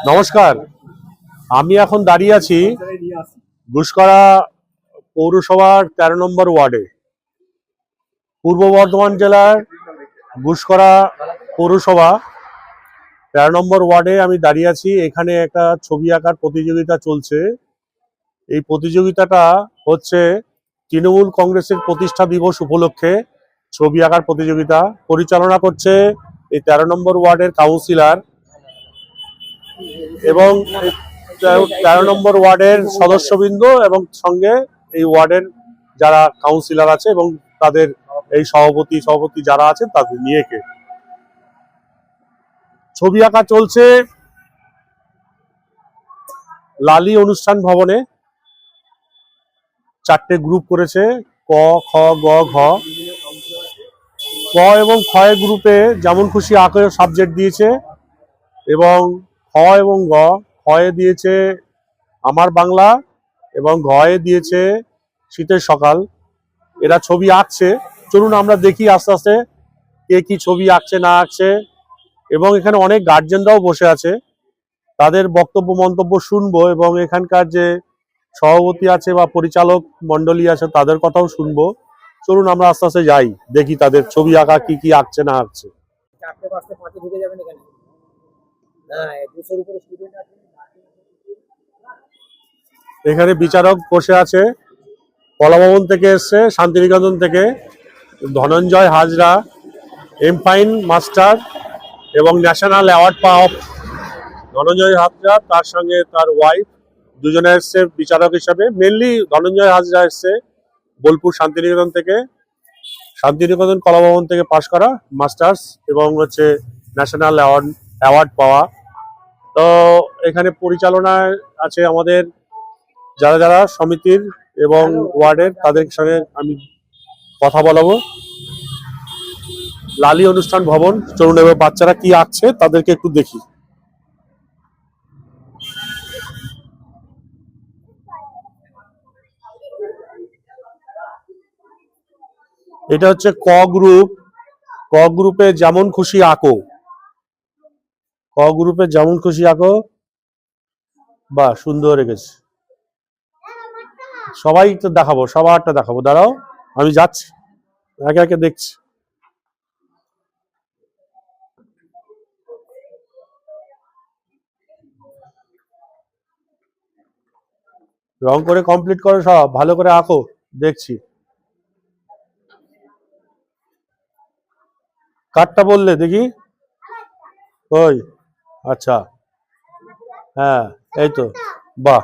নমস্কার, আমি এখন দাঁড়িয়ে আছি গুসকরা পৌরসভার ১৩ নম্বর ওয়ার্ডে। পূর্ব বর্ধমান জেলার গুসকরা পৌরসভা ১৩ নম্বর ওয়ার্ডে আমি দাঁড়িয়ে আছি। এখানে একটা ছবি আঁকার প্রতিযোগিতা চলছে। এই প্রতিযোগিতাটা হচ্ছে তৃণমূল কংগ্রেসের প্রতিষ্ঠা দিবস উপলক্ষে ছবি আঁকার প্রতিযোগিতা। পরিচালনা করছে এই ১৩ নম্বর ওয়ার্ডের কাউন্সিলর এবং ১৩ নম্বর ওয়ার্ডের সদস্যবৃন্দ এবং সঙ্গে এই ওয়ার্ডের যারা কাউন্সিলর আছে এবং তাদের এই সভাপতি যারা আছেন তাদের নিয়ে ছবি আঁকা চলছে লালি অনুষ্ঠান ভবনে। ৪টে গ্রুপ করেছে, ক, খ, গ, ঘ। ক এবং খ গ্রুপে যেমন খুশি আঁকে সাবজেক্ট দিয়েছে এবং খ এবং গ, খয়ে দিয়েছে আমার বাংলা এবং ঘয়ে দিয়েছে শীতের সকাল। এরা ছবি আঁকছে, চলুন আমরা দেখি আস্তে আস্তে কে কি ছবি আঁকছে না আঁকছে। এবং এখানে অনেক গার্জেনরাও বসে আছে, তাদের বক্তব্য মন্তব্য শুনবো এবং এখানকার যে সভাপতি আছে বা পরিচালক মন্ডলী আছে তাদের কথাও শুনবো। চলুন আমরা আস্তে আস্তে যাই, দেখি তাদের ছবি আঁকা কি কি আঁকছে না আঁকছে। এখানে বিচারক বসে আছে, কলাভবন থেকে এসছে, শান্তিনিকেতন থেকে ধনঞ্জয় হাজরা, এমফাইন মাস্টার এবং ন্যাশনাল অ্যাওয়ার্ড পাওয়া ধনঞ্জয় হাজরা, তার সঙ্গে তার ওয়াইফ দুজনে এসছে বিচারক হিসাবে। মেনলি ধনঞ্জয় হাজরা এসছে বোলপুর শান্তিনিকেতন থেকে, শান্তিনিকেতন কলাভবন থেকে পাশ করা মাস্টার্স এবং হচ্ছে ন্যাশনাল অ্যাওয়ার্ড পাওয়া। তো এখানে পরিচালনায় আছে আমাদের যারা যারা সমিতির এবং ওয়ার্ডের, তাদের সঙ্গে আমি কথা বলাবো। লালি অনুষ্ঠান ভবন, চলুন এবার বাচ্চারা কি আঁকছে তাদেরকে একটু দেখি। এটা হচ্ছে ক গ্রুপ। ক গ্রুপে যেমন খুশি আঁকো, ক গ্রুপে যেমন খুশি আঁকো। বাহ, সুন্দর রেখেছে। সবাই তো দেখাবো, সবারটা দেখাবো, দাঁড়াও আমি যাচ্ছি, একে একে দেখছি। রং করে কমপ্লিট করো, সব ভালো করে আঁকো, দেখছি। কারটা বললে দেখি, ওই আচ্ছা, হ্যাঁ এই তো, বাহ,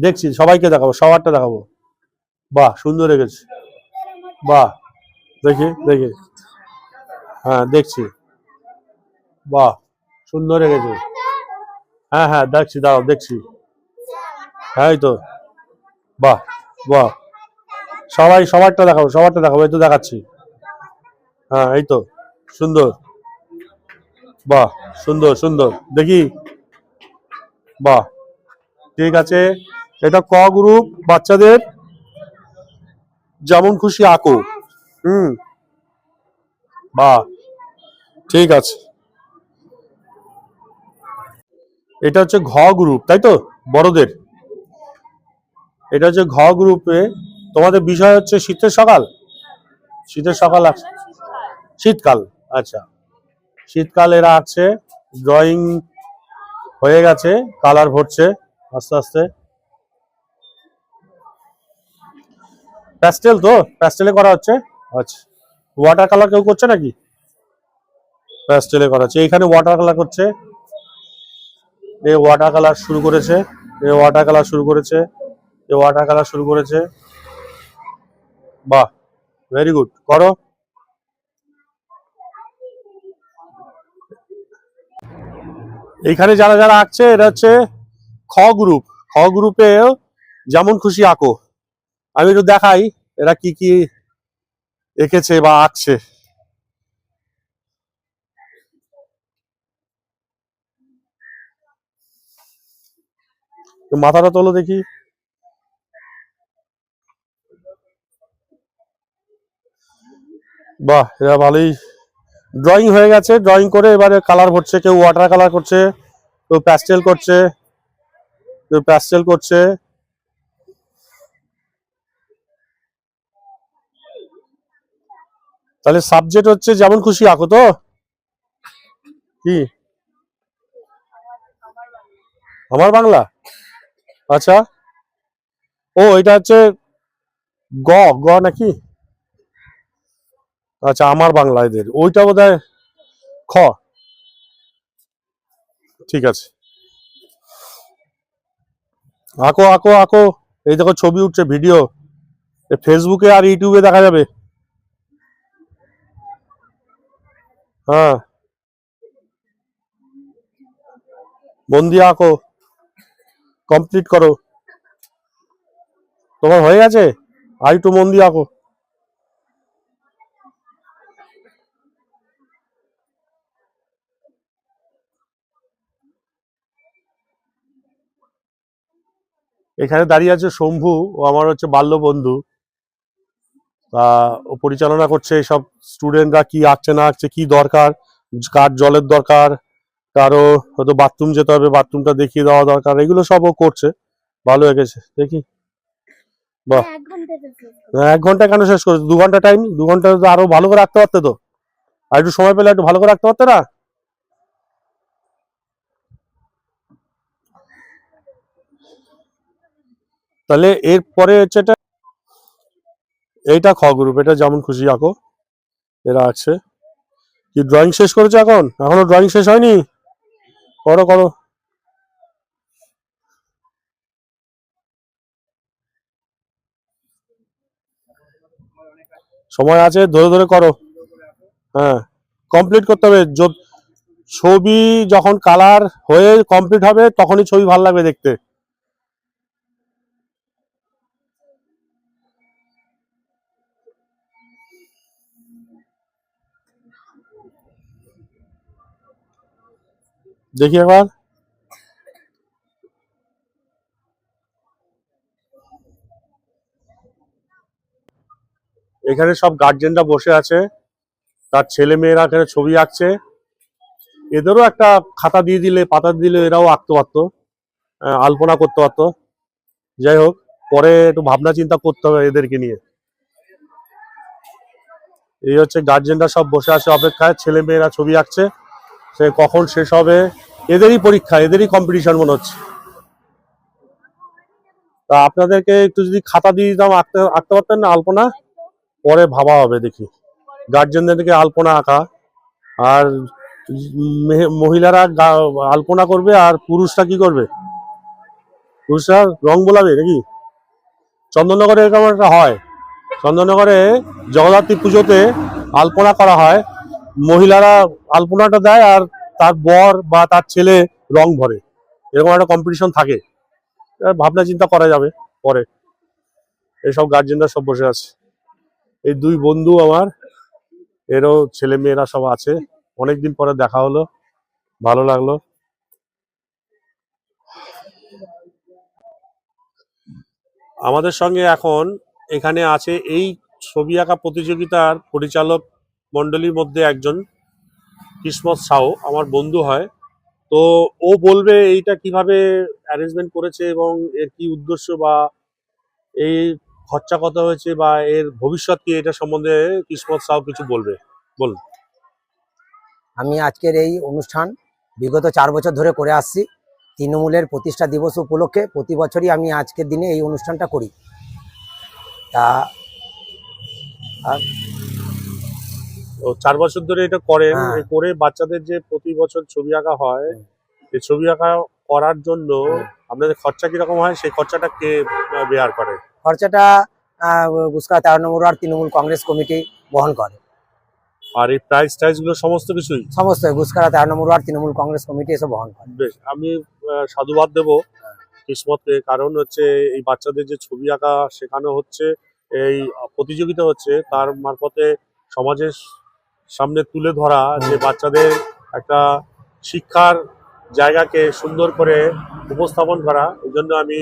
দেখছি, সবাইকে দেখাবো, সবারটা দেখাবো। বাহ, সুন্দর রেখেছে, বাহ, দেখি দেখি, হ্যাঁ দেখছি, বাহ, সুন্দর রেখেছে, হ্যাঁ হ্যাঁ দেখছি, দাঁড়াও দেখছি, হ্যাঁ এই তো, বাহ বাহ, সবাই সবারটা দেখাবো, সবারটা দেখাবো, এই তো দেখাচ্ছি, হ্যাঁ এই তো, সুন্দর, বাহ, সুন্দর সুন্দর, দেখি, বাহ, ঠিক আছে। এটা ক গ্রুপ, বাচ্চাদের যেমন খুশি আঁকো। বাহ, ঠিক আছে। এটা হচ্ছে ঘ গ্রুপ, তাই তো, বড়দের। এটা হচ্ছে ঘ গ্রুপে, তোমাদের বিষয় হচ্ছে শীতের সকাল। শীতের সকাল আছে, শীতকাল, আচ্ছা শীতকাল। এরা আছে, ড্রয়িং হয়ে গেছে, কালার ভরছে আস্তে আস্তে। প্যাস্টেল তো, প্যাস্টেলে করা হচ্ছে, আচ্ছা। ওয়াটার কালার কেউ করছে নাকি? প্যাস্টেলে করা হচ্ছে, এইখানে ওয়াটার কালার করছে, এ ওয়াটার কালার শুরু করেছে, এ ওয়াটার কালার শুরু করেছে, এ ওয়াটার কালার শুরু করেছে। বাহ, ভেরি গুড, করো। এইখানে যারা যারা আঁকছে এরা হচ্ছে খ গ্রুপ। খ গ্রুপে যেমন খুশি আঁকো। আমি একটু দেখাই এরা কি কি এঁকেছে বা আঁকছে। মাথাটা তোলো দেখি, বাহ, এরা ভালোই ড্রয়িং হয়ে গেছে, ড্রয়িং করে এবারে কালার ভরছে, কেউ ওয়াটার কালার করছে, কেউ প্যাস্টেল করছে, কেউ প্যাস্টেল করছে। তাহলে সাবজেক্ট হচ্ছে যেমন খুশি আঁকো তো, কি আমার বাংলা? আচ্ছা, ও এটা হচ্ছে গ গ নাকি? আচ্ছা, আমার বাংলা এদের ওইটা বোধহয় খ। ঠিক আছে, আঁকো আঁকো আঁকো। এই দেখো ছবি উঠছে, ভিডিও ফেসবুকে আর ইউটিউবে দেখা যাবে। হ্যাঁ, মন দিয়ে আঁকো, কমপ্লিট করো। তোমার হয়ে গেছে, আর একটু মন দিয়ে আঁকো। এখানে দাঁড়িয়ে আছে শম্ভু, ও আমার হচ্ছে বাল্য বন্ধু। তা ও পরিচালনা করছে সব স্টুডেন্টরা কি আঁকছে না আঁকছে, কি দরকার, কার জলের দরকার, কারো হয়তো বাথরুম যেতে হবে, বাথরুমটা দেখিয়ে দেওয়া দরকার, এগুলো সব ও করছে। ভালো হয়ে গেছে, দেখি। বাহ, 1 ঘন্টা কেন শেষ করেছো? 2 ঘন্টা টাইম, 2 ঘন্টা আরো ভালো করে রাখতে পারতে তো, আর একটু সময় পেলে একটু ভালো করে রাখতে পারতে না? তাহলে এরপরে হচ্ছে এইটা খ গ্রুপ, এটা যেমন খুশি আঁকো, এরা আছে। কি ড্রয়িং শেষ করেছো? এখন এখনো ড্রয়িং শেষ হয়নি? করো করো। সময় আছে, ধরে ধরে করো। হ্যাঁ, কমপ্লিট করতে হবে। ছবি যখন কালার হয়ে কমপ্লিট হবে তখনই ছবি ভালো লাগবে দেখতে। দেখি একবার। এখানে সব গার্জেনরা বসে আছে, তার ছেলে মেয়েরা এখানে ছবি আঁকছে। এদেরও একটা খাতা দিয়ে দিলে, পাতা দিলে এরাও আঁকতে পারতো, আলপনা করতে পারতো। যাই হোক, পরে একটু ভাবনা চিন্তা করতে হবে এদেরকে নিয়ে। এই হচ্ছে গার্জেনরা সব বসে আছে অপেক্ষায়, ছেলে মেয়েরা ছবি আঁকছে, সে কখন শেষ হবে। এদেরই পরীক্ষা, এদেরই কম্পিটিশন মনে হচ্ছে। তা আপনাদেরকে একটু যদি খাতা দিয়ে দিতাম, আঁকতে আঁকতে পারতেন না আলপনা? পরে ভাবা হবে, দেখি গার্জেনদেরকে আলপনা আঁকা। আর মহিলারা আলপনা করবে, আর পুরুষরা কি করবে? পুরুষরা রং বোলাবে নাকি? চন্দননগরে এরকম একটা হয়, চন্দননগরে জগদ্ধাত্রী পুজোতে আলপনা করা হয়, মহিলারা আলপনাটা দেয় আর তার বর বা তার ছেলে রং ভরে, এরকম একটা কম্পিটিশন থাকে। ভাবনা চিন্তা করা যাবে পরে। এইসব গার্জেনরা সব বসে আছে। এই দুই বন্ধু আমার, এরও ছেলে মেয়েরা সব আছে। অনেকদিন পরে দেখা হলো, ভালো লাগলো। আমাদের সঙ্গে এখন এখানে আছে এই ছবি আঁকা প্রতিযোগিতার পরিচালক মন্ডলীর মধ্যে একজন কিসমত সাউ, আমার বন্ধু হয়। তো ও বলবে এইটা কিভাবে অ্যারেঞ্জমেন্ট করেছে এবং এর কি উদ্দেশ্য, বা এই খরচা কত হয়েছে, বা এর ভবিষ্যৎ কি, এটা সম্বন্ধে কিসমত সাউ কিছু বলবে। বলুন। আমি আজকের এই অনুষ্ঠান বিগত 4 বছর ধরে করে আসছি। তৃণমূলের প্রতিষ্ঠা দিবস উপলক্ষে প্রতি বছরই আমি আজকের দিনে এই অনুষ্ঠানটা করি। তা ও 4 বছর ধরে এটা করেন, হ্যাঁ। এ করে বাচ্চাদের যে প্রতি বছর ছবি আঁকা হয়, এই ছবি আঁকা করার জন্য আপনাদের খরচা কিরকম হয়, সেই খরচাটা কে বেয়ার করে? খরচাটা গুসকা 13 নম্বর ওয়ার্ড তৃণমূল কংগ্রেস কমিটি বহন করে। আর এই প্রাইস টাইজ গুলো সমস্ত কিছুই সমস্ত গুসকারা 13 নম্বর ওয়ার্ড তৃণমূল কংগ্রেস কমিটি এসব বহন করে। বেশ, আমি সাধুবাদ দেবো কিসমতকে, কারণ হচ্ছে এই বাচ্চাদের যে ছবি আঁকা শেখানো হচ্ছে, এই প্রতিযোগিতা হচ্ছে, তার মারফতে সমাজের সামনে তুলে ধরা, যে বাচ্চাদের একটা শিক্ষার জায়গাকে সুন্দর করে উপস্থাপন করা। এই জন্য আমি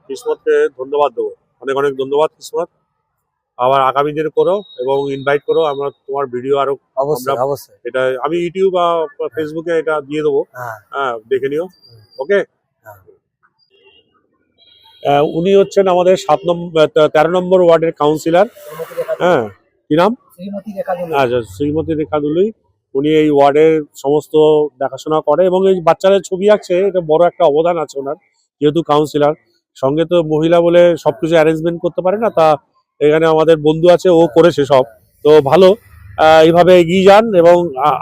কিসমতকে ধন্যবাদ দেবো, অনেক অনেক ধন্যবাদ কিসমত। আবার আগামী দিনে করো এবং ইনভাইট করো, আমরা তোমার ভিডিও আরো অবশ্যই অবশ্যই। এটা আমি ইউটিউব বা ফেসবুকে এটা দিয়ে দেবো, হ্যাঁ হ্যাঁ দেখে নিও। ওকে, হ্যাঁ। উনি হচ্ছেন আমাদের 13 নম্বর ওয়ার্ডের কাউন্সিলর। হ্যাঁ, কি নাম? শ্রীমতী রেখা দলুই। আচ্ছা, শ্রীমতী রেখা দুলুই। উনি এই ওয়ার্ডের সমস্ত দেখাশোনা করে এবং এই বাচ্চাদের ছবি আঁকছে, এটা বড় একটা অবদান আছে ওনার, যেহেতু কাউন্সিলর। সঙ্গে তো মহিলা বলে সবকিছু অ্যারেঞ্জমেন্ট করতে পারে না, তা এখানে আমাদের বন্ধু আছে, ও করেছে সব। তো ভালো, এইভাবে এগিয়ে যান এবং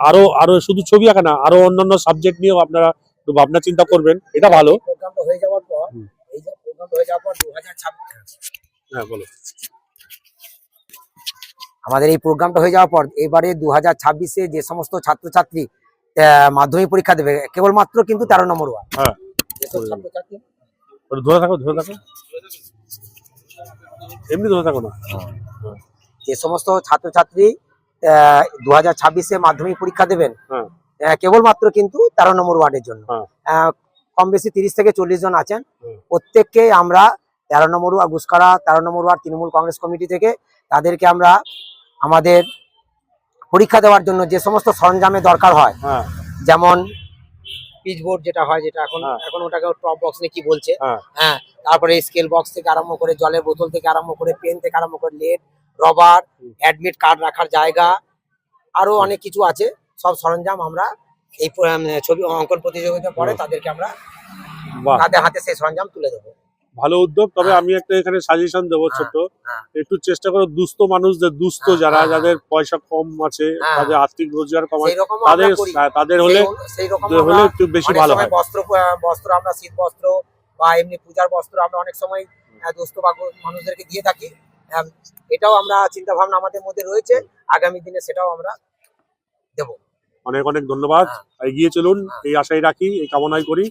আরো আরো শুধু ছবি আঁকা না, আরো অন্যান্য সাবজেক্ট নিয়েও আপনারা একটু ভাবনা চিন্তা করবেন, এটা ভালো। প্রোগ্রামটা হয়ে যাওয়ার পর, এই যে প্রোগ্রামটা হয়ে যাওয়ার পর 2026, হ্যাঁ বলো। আমাদের এই প্রোগ্রামটা হয়ে যাওয়ার পর এবারে 2026-এ যে সমস্ত ছাত্রছাত্রী মাধ্যমিক পরীক্ষা দেবে, কেবলমাত্র কিন্তু 13 নম্বর ওয়ার্ড। হ্যাঁ, যেসব ছাত্রছাত্রী ধরে থাকো, ধরে থাকো, এমনি ধরে থাকো না। যে সমস্ত ছাত্রছাত্রী 2026-এ মাধ্যমিক পরীক্ষা দেবেন, হ্যাঁ কেবলমাত্র কিন্তু 13 নম্বর ওয়ার্ডের জন্য। হ্যাঁ। কম বেশি 30 থেকে 40 জন আছেন। হুম। প্রত্যেককে আমরা 13 নম্বর ওয়ার্ড গুসকারা 13 নম্বর ওয়ার্ড তৃণমূল কংগ্রেস কমিটি থেকে তাদেরকে আমরা আমাদের পরীক্ষা দেওয়ার জন্য যে সমস্ত সরঞ্জামের দরকার হয়, হ্যাঁ যেমন পিচবোর্ড যেটা হয়, যেটা এখন হ্যাঁ। এখন ওটাকে টপ বক্স নিয়ে কি বলছে, হ্যাঁ হ্যাঁ, তারপরে স্কেল বক্স থেকে আরম্ভ করে জলের বোতল থেকে আরম্ভ করে পেন থেকে আরম্ভ করে লেড, রবার, অ্যাডমিট কার্ড রাখার জায়গা, আরো অনেক কিছু আছে। সব সরঞ্জাম আমরা এই ছবি অঙ্কন প্রতিযোগিতার পরে তাদেরকে আমরা বাহ, তাদের হাতে সেই সরঞ্জাম তুলে দেবো। ভালো উদ্যোগ। তবে আমি একটা এখানে সাজেশন দেবো ছোট্ট, হ্যাঁ। একটু চেষ্টা করো দুস্থ মানুষদের, দুস্থ যারা, যাদের পয়সা কম আছে, হ্যাঁ। তাদের আর্থিক রোজগার কম আছে, সেইরকম তাদের আমরা করি। তাদের হলে সেইরকম হলে একটু বেশি ভালো হয়। বস্ত্র আমরা শীত বস্ত্র বা এমনি পূজার বস্ত্র আমরা অনেক সময় দুস্থ বা মানুষদেরকে দিয়ে থাকি। এটাও আমরা চিন্তা ভাবনা আমাদের মধ্যে রয়েছে, আগামী দিনে সেটাও আমরা দেবো। অনেক অনেক ধন্যবাদ, এগিয়ে চলুন, এই আশাই রাখি, এই কামনাই করি।